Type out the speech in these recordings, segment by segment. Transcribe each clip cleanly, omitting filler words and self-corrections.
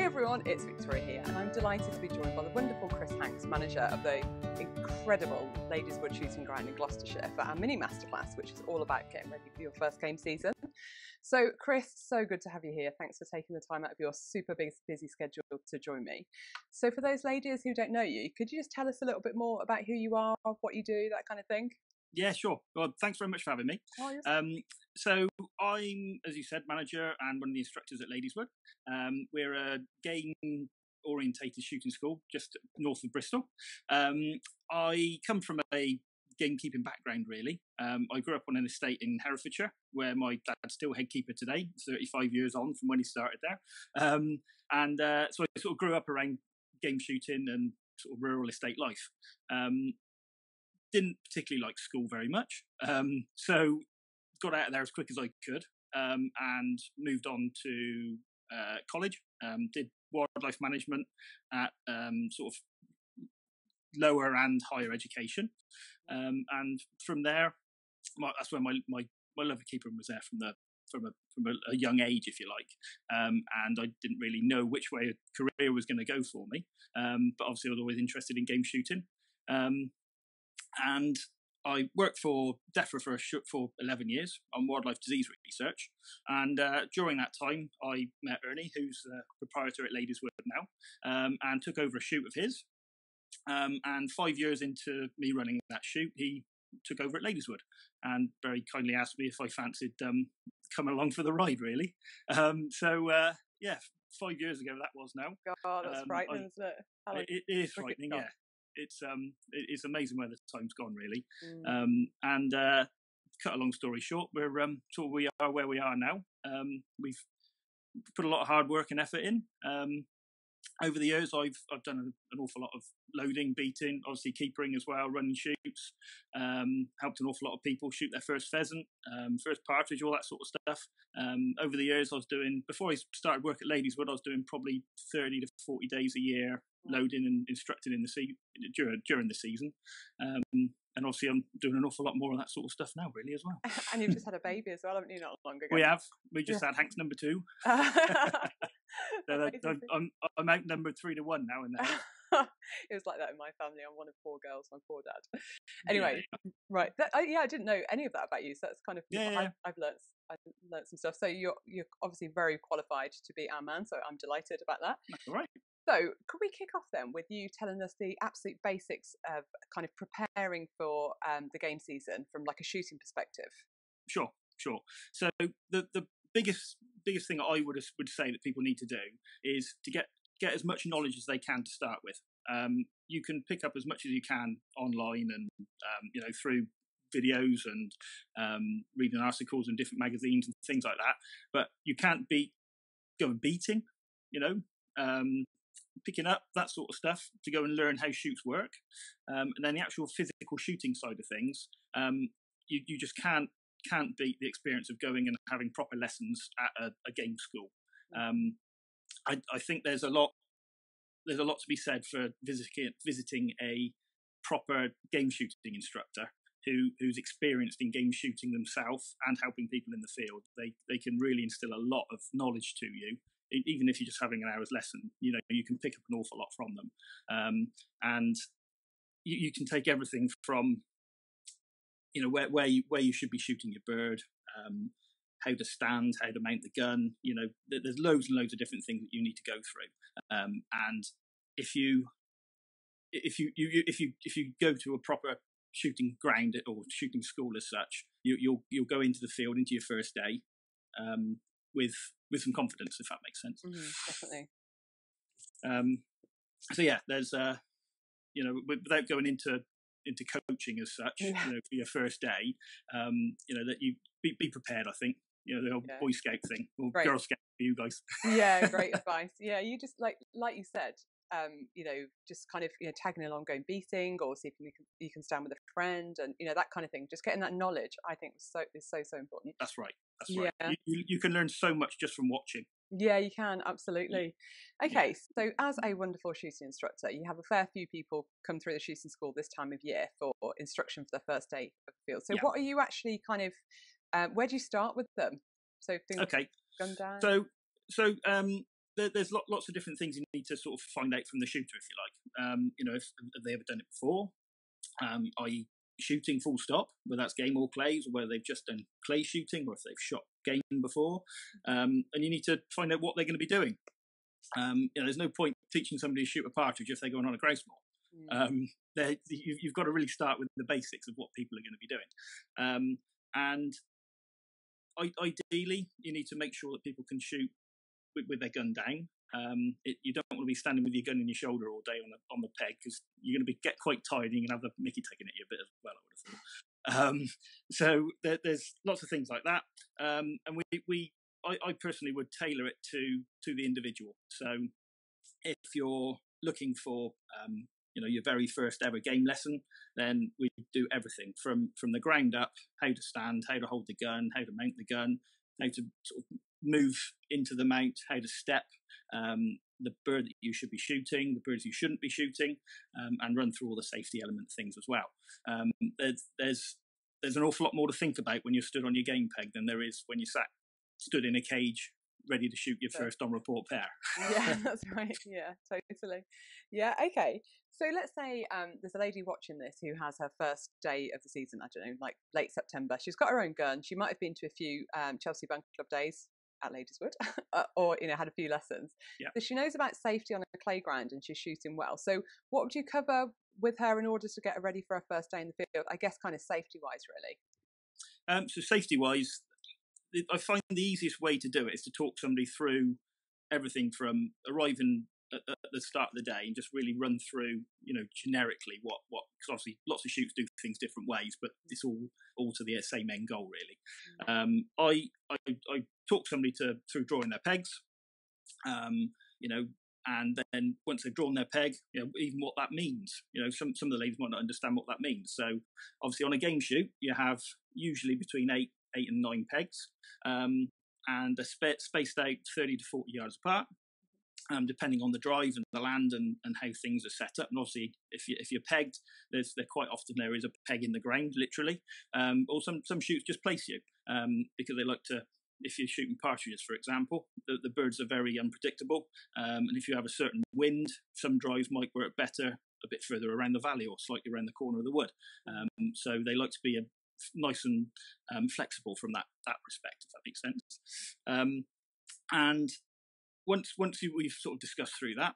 everyone, it's Victoria here, and I'm delighted to be joined by the wonderful Chris Hanks, manager of the incredible Ladies Wood Shooting Ground in Gloucestershire, for our mini masterclass, which is all about getting ready for your first game season. So Chris, so good to have you here. Thanks for taking the time out of your super busy schedule to join me. So for those ladies who don't know you, could you just tell us a little bit more about who you are, what you do, that kind of thing? Yeah, sure. Well, thanks very much for having me. Oh, yes. So I'm, as you said, manager and one of the instructors at Ladies Wood. We're a game-orientated shooting school just north of Bristol. I come from a gamekeeping background, really. I grew up on an estate in Herefordshire where my dad's still head keeper today, 35 years on from when he started there. So I sort of grew up around game shooting and sort of rural estate life. Didn't particularly like school very much, so got out of there as quick as I could, and moved on to college. Did wildlife management at sort of lower and higher education, and from there, that's where my love of keeping was there from a young age, if you like. And I didn't really know which way a career was going to go for me, but obviously I was always interested in game shooting. And I worked for DEFRA for 11 years on wildlife disease research. And during that time, I met Ernie, who's the proprietor at Ladies Wood now, and took over a shoot of his. And 5 years into me running that shoot, he took over at Ladies Wood and very kindly asked me if I fancied coming along for the ride, really. Yeah, 5 years ago that was now. God, that's frightening, isn't it? It is frightening, yeah. It's amazing where the time's gone, really. Cut a long story short, we are where we are now. We've put a lot of hard work and effort in. Over the years, I've done an awful lot of loading, beating, obviously keepering as well, running shoots. Helped an awful lot of people shoot their first pheasant, first partridge, all that sort of stuff. Over the years, before I started work at Ladies Wood, I was doing probably 30 to 40 days a year loading and instructing in during the season. And obviously I'm doing an awful lot more of that sort of stuff now, really, as well. And you've just had a baby as well, haven't you, not long ago? We have. We just had Hank's number 2. I'm outnumbered 3-1 now in the house. It was like that in my family. I'm one of 4 girls, my poor dad. Anyway, right. I didn't know any of that about you, so that's kind of I've learnt some stuff. So you're obviously very qualified to be our man, so I'm delighted about that. That's all right. So could we kick off then with you telling us the absolute basics of kind of preparing for the game season from like a shooting perspective? Sure. So the biggest thing I would say that people need to do is to get as much knowledge as they can to start with. You can pick up as much as you can online and through videos and reading articles in different magazines and things like that. But you can't beat going beating, picking up that sort of stuff to go and learn how shoots work. And then the actual physical shooting side of things, you just can't beat the experience of going and having proper lessons at a game school. I think there's a lot to be said for visiting a proper game shooting instructor who's experienced in game shooting themselves and helping people in the field. They can really instill a lot of knowledge to you. Even if you're just having an hour's lesson, you can pick up an awful lot from them. And you can take everything from, where you should be shooting your bird, how to stand, how to mount the gun. There's loads and loads of different things that you need to go through. And if you go to a proper shooting ground or shooting school as such, you'll go into the field, into your first day, with some confidence, if that makes sense. Definitely. So yeah, there's without going into coaching as such, for your first day, that you be prepared. I think the old Boy Scout thing or Girl Scout for you guys. Yeah, great advice. Yeah, you just like you said, just kind of tagging along, going beating, or see if you can stand with a friend, and that kind of thing. Just getting that knowledge, I think, is so important. That's right. Yeah. You can learn so much just from watching. Yeah, you can, absolutely. Okay, so as a wonderful shooting instructor, you have a fair few people come through the shooting school this time of year for instruction for their first day of the field. So what are you actually kind of, where do you start with them? So things gun down? So there's lots of different things you need to sort of find out from the shooter, if you like. If have they ever done it before, i.e. shooting full stop, whether that's game or clays, or whether they've just done clay shooting, or if they've shot game before. And you need to find out what they're going to be doing. There's no point teaching somebody to shoot a partridge if they're going on a grouse moor. You've got to really start with the basics of what people are going to be doing. And ideally, you need to make sure that people can shoot with their gun down. You don't want to be standing with your gun in your shoulder all day on the peg, because you're going to get quite tired and you can have the mickey taken at you a bit as well, I would have thought. So there's lots of things like that. And I personally would tailor it to the individual. So if you're looking for your very first ever game lesson, then we do everything from the ground up: how to stand, how to hold the gun, how to mount the gun, how to sort of move into the mount, how to step, the bird that you should be shooting, the birds you shouldn't be shooting, and run through all the safety element things as well. There's an awful lot more to think about when you're stood on your game peg than there is when you stood in a cage ready to shoot your first on report pair. Yeah, that's right. Yeah, totally. Yeah, okay. So let's say there's a lady watching this who has her first day of the season, I don't know, like late September. She's got her own gun. She might have been to a few Chelsea Bunker Club days at Ladyswood, or had a few lessons. Yeah. So she knows about safety on a playground and she's shooting well. So what would you cover with her in order to get her ready for her first day in the field? I guess kind of safety-wise, really. So safety-wise, I find the easiest way to do it is to talk somebody through everything from arriving at the start of the day and just really run through, generically what, because obviously lots of shoots do things different ways, but it's all to the same end goal, really. I talk somebody through drawing their pegs, and then once they've drawn their peg, even what that means. Some of the ladies might not understand what that means. So obviously on a game shoot, you have usually between 8 and 9 pegs, and they're spaced out 30 to 40 yards apart, depending on the drive and the land and how things are set up. And obviously, if you're pegged, there quite often there is a peg in the ground, literally, or some shoots just place you, because they like to. If you're shooting partridges, for example, the birds are very unpredictable, and if you have a certain wind, some drives might work better a bit further around the valley or slightly around the corner of the wood. So they like to be nice and flexible from that respect, if that makes sense. And once we've sort of discussed through that,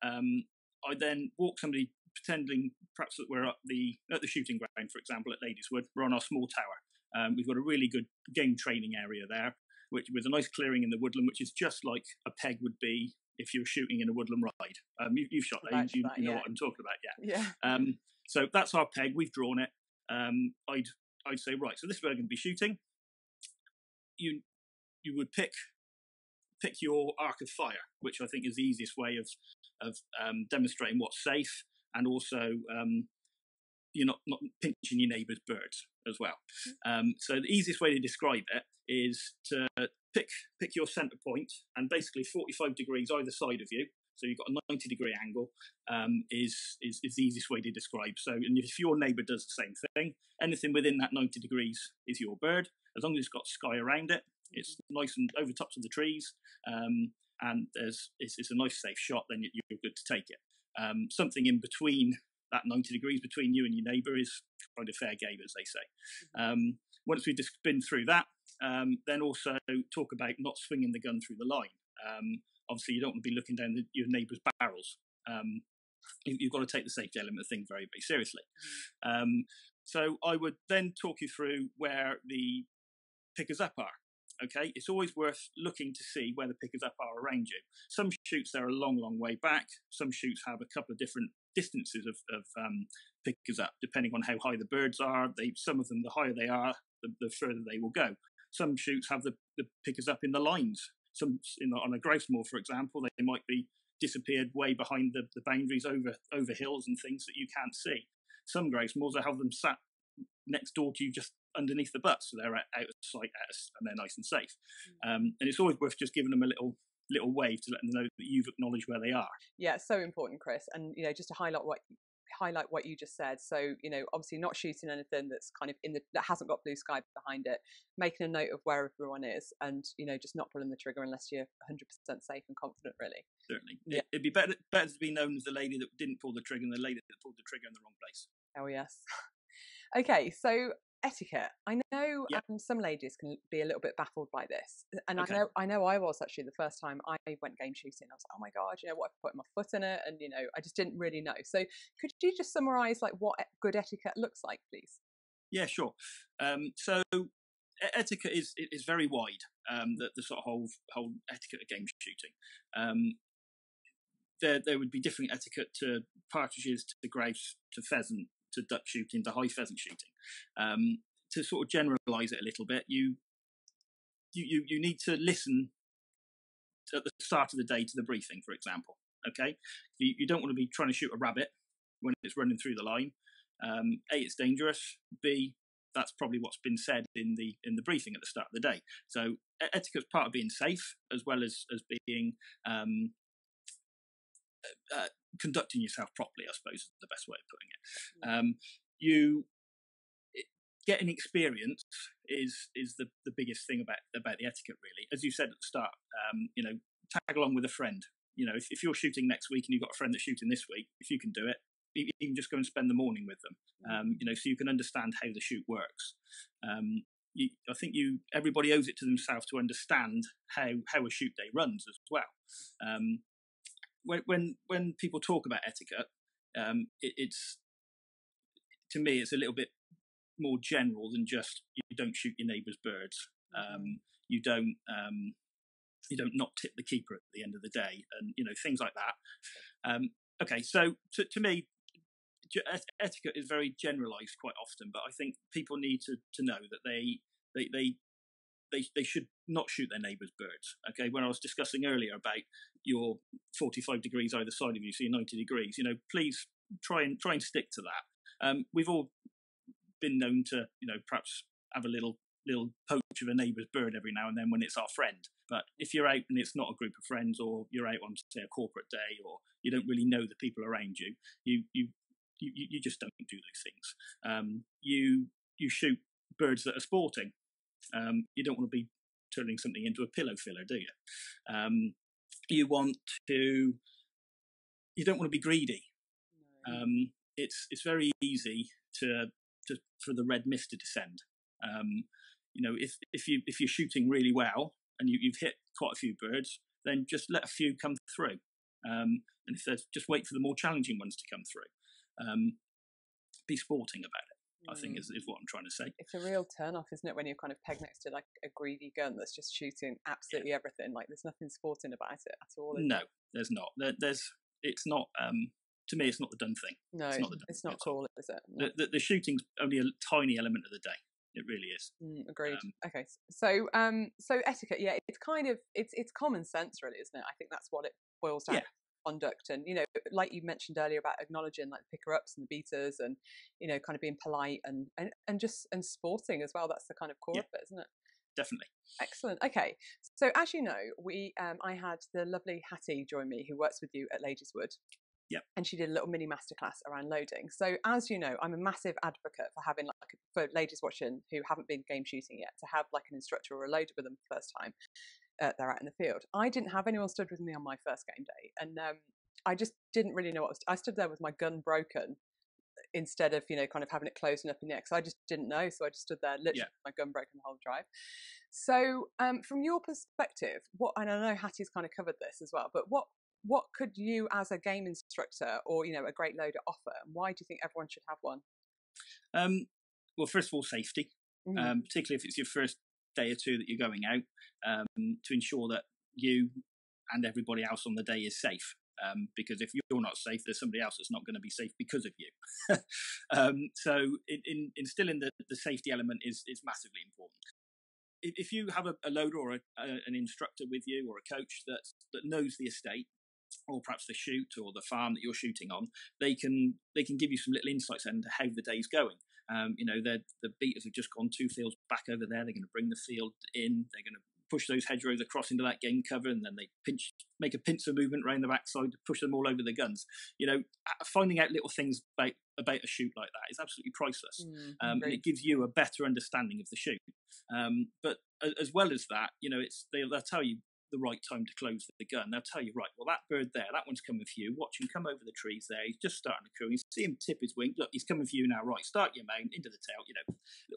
I then walk somebody, pretending perhaps that we're at the shooting ground, for example, at Ladyswood. We're on our small tower. We've got a really good game training area there, with a nice clearing in the woodland, which is just like a peg would be if you were shooting in a woodland ride. You've shot there, you know what I'm talking about, yeah. So that's our peg. We've drawn it. I'd say, right, so this is where we're going to be shooting. You would pick your arc of fire, which I think is the easiest way of demonstrating what's safe, and also you're not pinching your neighbour's birds as well. So the easiest way to describe it is to pick your centre point, and basically 45 degrees either side of you. So you've got a 90-degree angle, is the easiest way to describe. So, and if your neighbour does the same thing, anything within that 90 degrees is your bird, as long as it's got sky around it. It's nice and over tops of the trees, and it's a nice safe shot. Then you're good to take it. Something in between that 90 degrees between you and your neighbour is kind of fair game, as they say. Once we've just been through that, then also talk about not swinging the gun through the line. Obviously, you don't want to be looking down your neighbour's barrels. You've got to take the safety element of things very, very seriously. So I would then talk you through where the pickers up are. Okay, it's always worth looking to see where the pickers up are around you. Some shoots they're a long, long way back. Some shoots have a couple of different distances of pickers up, depending on how high the birds are. Some of them, the higher they are, the further they will go. Some shoots have the pickers up in the lines. Some on a grouse moor, for example, they might be disappeared way behind the boundaries over hills and things that you can't see. Some grouse moors, I have them sat next door to you, just underneath the butts, so they're out of sight and they're nice and safe. And it's always worth just giving them a little wave to let them know that you've acknowledged where they are. Yeah, so important, Chris. And just to highlight highlight what you just said. So, obviously not shooting anything that's kind of that hasn't got blue sky behind it, making a note of where everyone is, and, just not pulling the trigger unless you're 100% safe and confident, really. Certainly. Yeah. It'd be better to be known as the lady that didn't pull the trigger than the lady that pulled the trigger in the wrong place. Oh, yes. Okay, so etiquette. I know Yep. Some ladies can be a little bit baffled by this, and Okay. I know I was actually the first time I went game shooting. I was like, oh my god, what if I put my foot in it, and I just didn't really know. So could you just summarise like what good etiquette looks like, please? Yeah, sure. So etiquette is very wide. The sort of whole etiquette of game shooting. There would be different etiquette to partridges, to grouse, to pheasant, to duck shooting, to high pheasant shooting. To sort of generalise it a little bit, you need to listen at the start of the day to the briefing, for example. Okay, you don't want to be trying to shoot a rabbit when it's running through the line. A, it's dangerous. B, that's probably what's been said in the briefing at the start of the day. So etiquette's part of being safe, as well as being conducting yourself properly, I suppose is the best way of putting it. Getting experience is the biggest thing about the etiquette, really. As you said at the start, tag along with a friend. If you're shooting next week and you've got a friend that's shooting this week, if you can do it, you can just go and spend the morning with them. So you can understand how the shoot works. I think everybody owes it to themselves to understand how a shoot day runs as well. When people talk about etiquette, it's to me it's a little bit more general than just you don't shoot your neighbour's birds. You don't not tip the keeper at the end of the day, and things like that. Okay, so to me, etiquette is very generalised quite often, but I think people need to know that they should not shoot their neighbour's birds. Okay, when I was discussing earlier about your 45 degrees either side of you, so you're 90 degrees, please try and stick to that. We've all been known to, perhaps have a little poach of a neighbour's bird every now and then when it's our friend. But if you're out and it's not a group of friends, or you're out on, say, a corporate day, or you don't really know the people around you, you just don't do those things. You shoot birds that are sporting. You don't want to be turning something into a pillow filler, do you? You don't want to be greedy. No. It's very easy for the red mist to descend. If you're shooting really well and you've hit quite a few birds, then just let a few come through. And if there's, just wait for the more challenging ones to come through. Be sporting about it, I think is what I'm trying to say. It's a real turn-off, isn't it, when you're kind of pegged next to like a greedy gun that's just shooting absolutely everything. Like there's nothing sporting about it at all. No, there's not. It's not. To me, it's not the done thing. No, it's not cool, is it? No. The shooting's only a tiny element of the day. It really is. Agreed. Okay, so etiquette, it's kind of it's common sense, really, isn't it? I think that's what it boils down to. Conduct, and like you mentioned earlier about acknowledging like the picker ups and the beaters, and kind of being polite and sporting as well. That's the kind of core of it, isn't it? Definitely. Excellent. Okay, so as you know, I had the lovely Hattie join me, who works with you at Ladieswood. Yeah. And she did a little mini masterclass around loading. So as you know, I'm a massive advocate for having for ladies watching who haven't been game shooting yet, to have like an instructor or a loader with them for the first time. They're out in the field. I didn't have anyone stood with me on my first game day, and I just didn't really know I stood there with my gun broken instead of kind of having it closed and up in the air, because I just didn't know. So I just stood there literally with my gun broken the whole drive. So from your perspective, and I know Hattie's kind of covered this as well, but what could you as a game instructor or a great loader offer, and why do you think everyone should have one? Well, first of all, safety, particularly if it's your first day or two that you're going out, to ensure that you and everybody else on the day is safe. Because if you're not safe, there's somebody else that's not going to be safe because of you. So instilling the safety element is massively important. If you have a loader or an instructor with you, or a coach that knows the estate, or perhaps the shoot or the farm that you're shooting on, they can give you some little insights into how the day's going. The beaters have just gone 2 fields back over there. They're going to bring the field in. They're going to push those hedgerows across into that game cover, and then they make a pincer movement around the backside to push them all over the guns. Finding out little things about a shoot like that is absolutely priceless, and it gives you a better understanding of the shoot. But as well as that, they'll tell you the right time to close the gun. They'll tell you, right, well, that bird there, that one's coming for you. Watch him come over the trees there. He's just starting to coo. You see him tip his wing. Look, he's coming for you now. Right, start your mount, into the tail,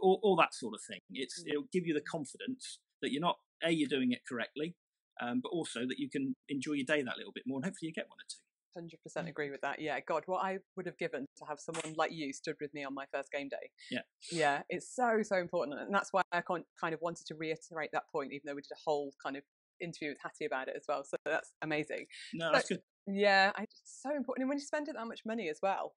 all that sort of thing. It'll give you the confidence that you're doing it correctly, but also that you can enjoy your day that little bit more, and hopefully you get one or two. 100% agree with that. Yeah, God, what I would have given to have someone like you stood with me on my first game day. Yeah, it's so important, and that's why I kind of wanted to reiterate that point, even though we did a whole kind of interview with Hattie about it as well. So that's amazing. No, that's good. Yeah, it's so important, and when you spend that much money as well.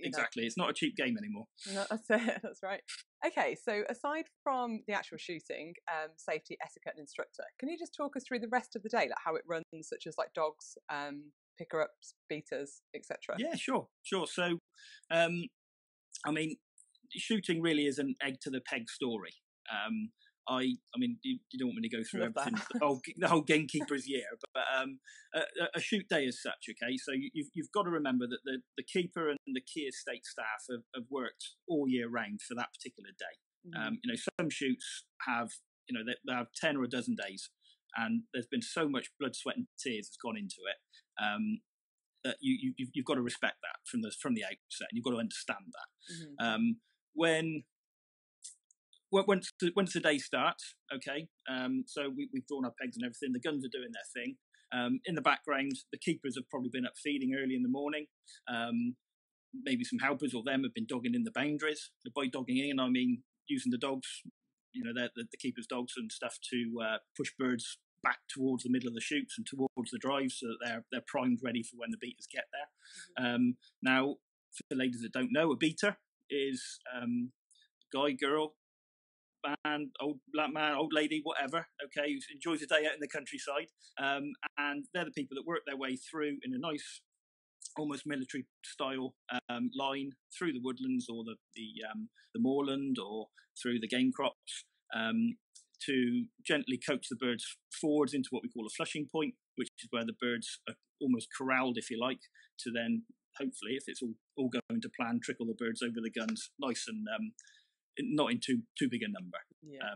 Exactly, it's not a cheap game anymore. No, that's it. That's right. Okay, so aside from the actual shooting, safety, etiquette, and instructor, can you just talk us through the rest of the day, like how it runs, such as like dogs, picker-ups, beaters, etc.? Yeah, sure. So, I mean, shooting really is an egg to the peg story. I mean, you don't want me to go through everything, the whole gamekeeper's year, but a shoot day as such. Okay, so you've got to remember that the keeper and the key estate staff have worked all year round for that particular day. Some shoots have they have 10 or a dozen days, and there's been so much blood, sweat, and tears that's gone into it. That you've got to respect that from the outset, and you've got to understand that. Once the day starts, okay, so we've drawn our pegs and everything. The guns are doing their thing. In the background, the keepers have probably been up feeding early in the morning. Maybe some helpers or them have been dogging in the boundaries. By dogging in, I mean using the dogs, the keepers' dogs and stuff to push birds back towards the middle of the shoots and towards the drives, so that they're primed, ready for when the beaters get there. Now, for the ladies that don't know, a beater is guy, girl, man, old black man, old lady, whatever, okay, who enjoys a day out in the countryside, and they're the people that work their way through in a nice, almost military style line through the woodlands or the moorland or through the game crops, to gently coax the birds forwards into what we call a flushing point, which is where the birds are almost corralled, if you like, to then hopefully, if it's all going to plan, trickle the birds over the guns nice and not in too big a number,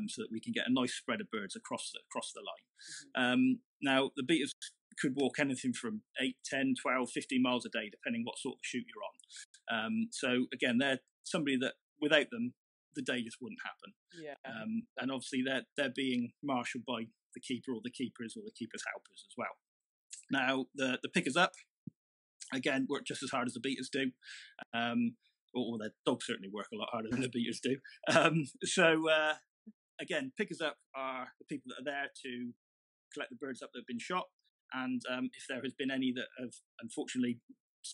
so that we can get a nice spread of birds across the line. Now, the beaters could walk anything from 8, 10, 12, 15 miles a day, depending what sort of shoot you're on. So again, they're somebody that without them, the day just wouldn't happen. And obviously they're being marshalled by the keeper or the keepers or the keeper's helpers as well. Now, the pickers up, again, work just as hard as the beaters do. Or their dogs certainly work a lot harder than the beaters do. Again, pickers up are the people that are there to collect the birds up that have been shot, and if there has been any that have unfortunately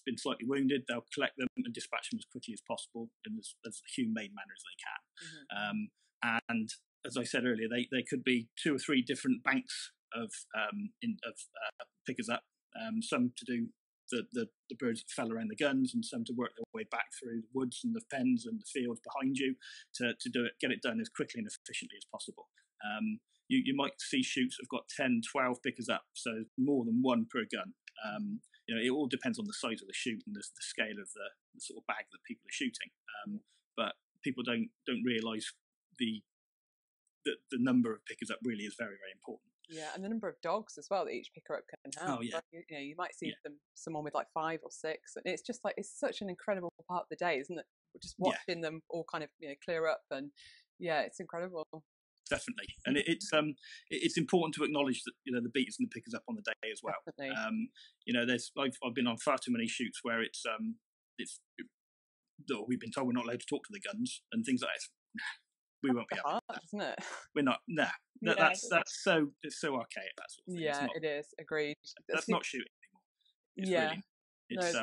been slightly wounded, they'll collect them and dispatch them as quickly as possible in as humane manner as they can. And as I said earlier, they could be 2 or 3 different banks of pickers up, some to do the birds that fell around the guns, and some to work their way back through the woods and the fens and the fields behind you to get it done as quickly and efficiently as possible. You might see shoots that have got 10, 12 pickers up, so more than one per gun. It all depends on the size of the shoot and the scale of the sort of bag that people are shooting. But people don't realise the number of pickers up really is very, very important. Yeah, and the number of dogs as well that each picker up can have. Oh, yeah. Like, you might see someone with like 5 or 6, and it's just like it's such an incredible part of the day, isn't it? Just watching them all kind of clear up, and it's incredible. Definitely, and it's important to acknowledge that the beaters and the pickers up on the day as well. Definitely. I've been on far too many shoots where we've been told we're not allowed to talk to the guns and things like that. We won't be able to, isn't it? We're not. No, that's so it's so archaic. That sort of thing. Yeah, it is. Agreed. That's not shooting anymore. It's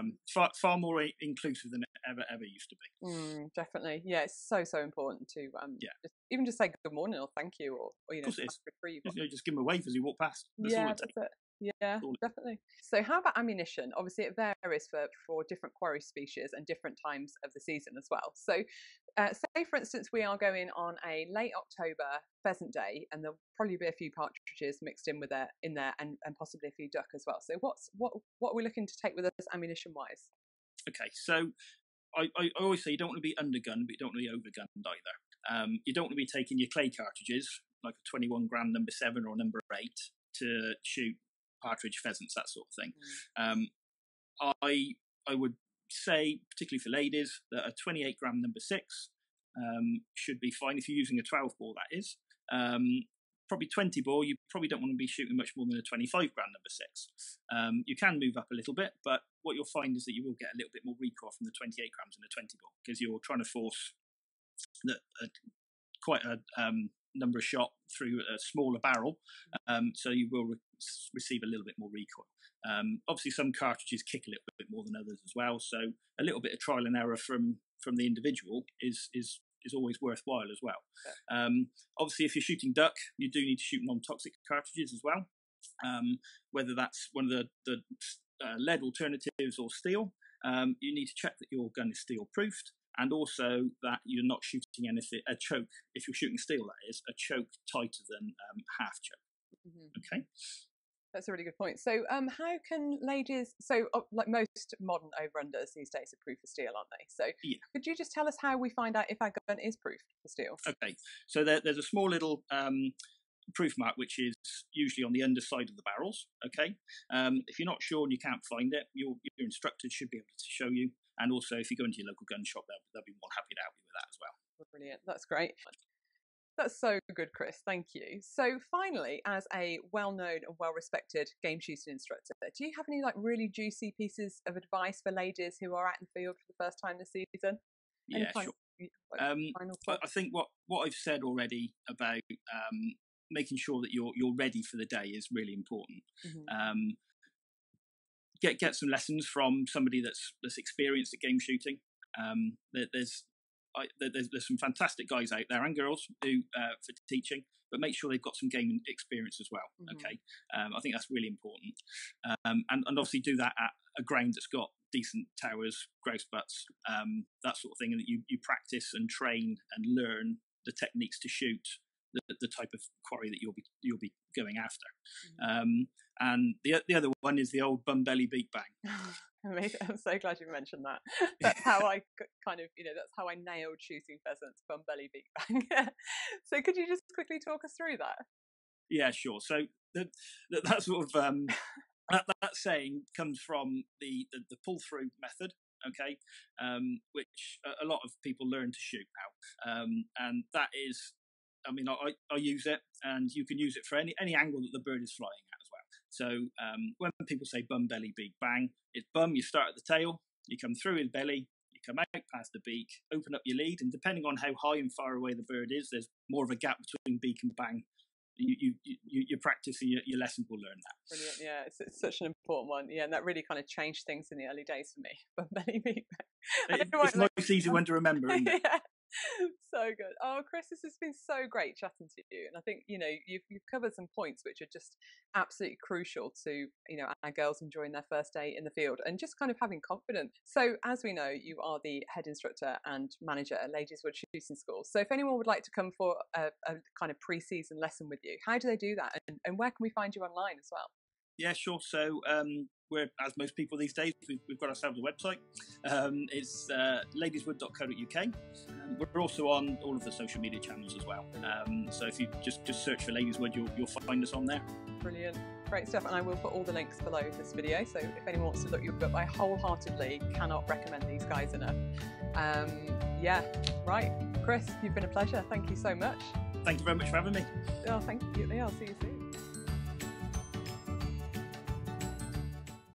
far more inclusive than it ever used to be. Definitely. Yeah, it's so important to just say good morning or thank you or of course it is. reprieve. Just give them a wave as you walk past. That's it. Yeah, definitely. So how about ammunition? Obviously it varies for different quarry species and different times of the season as well. So say for instance we are going on a late October pheasant day, and there'll probably be a few partridges mixed in with it in there, and possibly a few duck as well. So what are we looking to take with us ammunition wise? Okay, so I always say you don't want to be undergunned, but you don't want to be overgunned either. You don't want to be taking your clay cartridges, like a 21 gram number 7 or number 8, to shoot partridge, pheasants, that sort of thing. I would say, particularly for ladies, that a 28 gram number 6 should be fine if you're using a 12 bore, that is. Probably 20 bore, you probably don't want to be shooting much more than a 25 gram number 6. You can move up a little bit, but what you'll find is that you will get a little bit more recoil from the 28 grams and the 20 bore, because you're trying to force quite a number of shot through a smaller barrel, so you will receive a little bit more recoil. Obviously some cartridges kick a little bit more than others as well, so a little bit of trial and error from the individual is always worthwhile as well. Obviously if you're shooting duck, you do need to shoot non-toxic cartridges as well, whether that's one of the lead alternatives or steel. You need to check that your gun is steel proofed, and also that you're not shooting anything, a choke, if you're shooting steel, that is, a choke tighter than half choke. Okay. That's a really good point. So how can ladies, so like most modern over-unders these days are proof for steel, aren't they? So yeah. Could you just tell us how we find out if our gun is proof for steel? Okay, so there's a small little proof mark which is usually on the underside of the barrels. Okay, if you're not sure and you can't find it, your instructor should be able to show you, and also if you go into your local gun shop, they'll be more happy to help you with that as well. Brilliant, that's great. That's so good, Chris. Thank you. So finally, as a well-known and well-respected game shooting instructor, do you have any like really juicy pieces of advice for ladies who are out in the field for the first time this season? Yeah, sure. I think what I've said already about making sure that you're ready for the day is really important. Get some lessons from somebody that's experienced at game shooting. There's some fantastic guys out there and girls who for teaching, but make sure they've got some game experience as well. Okay, I think that's really important, and obviously do that at a ground that's got decent towers, grouse butts, that sort of thing, and that you practice and train and learn the techniques to shoot the type of quarry that you'll be going after. And the other one is the old bum belly beak bang. Amazing. I'm so glad you mentioned that. That's how I kind of, that's how I nailed shooting pheasants, bum belly beak bang. So could you just quickly talk us through that? Yeah, sure. So that sort of that saying comes from the pull through method. Okay, which a lot of people learn to shoot now, and that is, I mean, I use it, and you can use it for any angle that the bird is flying at as well. So when people say bum belly beak bang, it's bum, you start at the tail, you come through his belly, you come out past the beak, open up your lead, and depending on how high and far away the bird is, there's more of a gap between beak and bang. You're practicing your lesson will learn that. Brilliant, yeah, it's such an important one. Yeah, and that really kind of changed things in the early days for me. Bum belly beak bang. It's a nice easy one to remember, isn't it? Yeah. So good. Oh, Chris, this has been so great chatting to you, and I think you've covered some points which are just absolutely crucial to our girls enjoying their first day in the field and just kind of having confidence. So as we know, you are the head instructor and manager at Ladies Wood Shooting School. So if anyone would like to come for a kind of pre-season lesson with you, how do they do that, and where can we find you online as well? Yeah, sure. So we're, as most people these days, we've got ourselves a website. It's ladieswood.co.uk. We're also on all of the social media channels as well. So if you just search for Ladies Wood, you'll find us on there. Brilliant. Great stuff. And I will put all the links below this video. So if anyone wants to look you up, I wholeheartedly cannot recommend these guys enough. Yeah, right. Chris, you've been a pleasure. Thank you so much. Thank you very much for having me. Oh, thank you. Yeah, I'll see you soon.